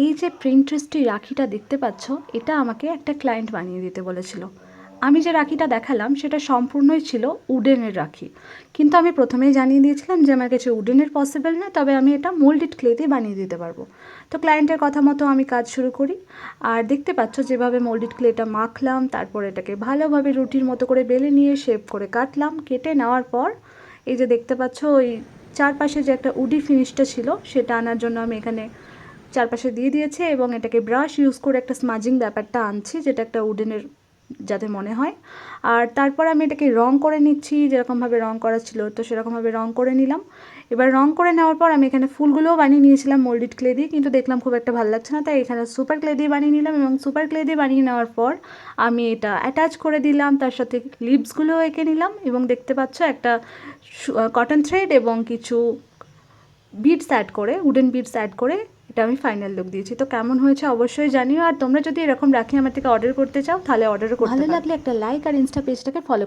এই যে প্রিন্টারেস্টে রাখিটা দেখতে পাচ্ছ, এটা আমাকে একটা ক্লায়েন্ট বানিয়ে দিতে বলেছিল। আমি যে রাখিটা দেখালাম সেটা সম্পূর্ণই ছিল উডেনের রাখি, কিন্তু আমি প্রথমেই জানিয়ে দিয়েছিলাম যে আমার কাছে উডেনের পসিবল না, তবে আমি এটা মোল্ডেড ক্লেতে বানিয়ে দিতে পারবো। তো ক্লায়েন্টের কথা মতো আমি কাজ শুরু করি। আর দেখতে পাচ্ছ যেভাবে মোল্ডেড ক্লেটা মাখলাম, তারপর এটাকে ভালোভাবে রুটির মতো করে বেলে নিয়ে শেপ করে কাটলাম। কেটে নেওয়ার পর এই যে দেখতে পাচ্ছ ওই চারপাশে যে একটা উডি ফিনিশটা ছিল সেটা আনার জন্য আমি এখানে চারপাশে দিয়ে দিয়েছে, এবং এটাকে ব্রাশ ইউজ করে একটা স্মাজিং ব্যাপারটা আনছি, যেটা একটা উডেনের যাতে মনে হয়। আর তারপর আমি এটাকে রং করে নিচ্ছি, যেরকমভাবে রং করা ছিল তো সেরকমভাবে রং করে নিলাম। এবার রং করে নেওয়ার পর আমি এখানে ফুলগুলোও বানিয়ে নিয়েছিলাম মোল্ডেড ক্লে দিয়ে, কিন্তু দেখলাম খুব একটা ভালো লাগছে না, তাই এখানে সুপার ক্লে দিয়ে বানিয়ে নিলাম। এবং সুপার ক্লে দিয়ে বানিয়ে নেওয়ার পর আমি এটা অ্যাটাচ করে দিলাম, তার সাথে লিপসগুলোও এঁকে নিলাম। এবং দেখতে পাচ্ছ একটা কটন থ্রেড এবং কিছু বিডস অ্যাড করে, উডেন বিডস অ্যাড করে এটা আমি ফাইনাল লুক দিয়েছি। তো কেমন হয়েছে অবশ্যই জানিও। আর তোমরা যদি এরকম রাখি আমার থেকে অর্ডার করতে চাও তাহলে অর্ডারও করতে পারো। ভালো লাগলে একটা লাইক আর ইনস্টা পেজটাকে ফলো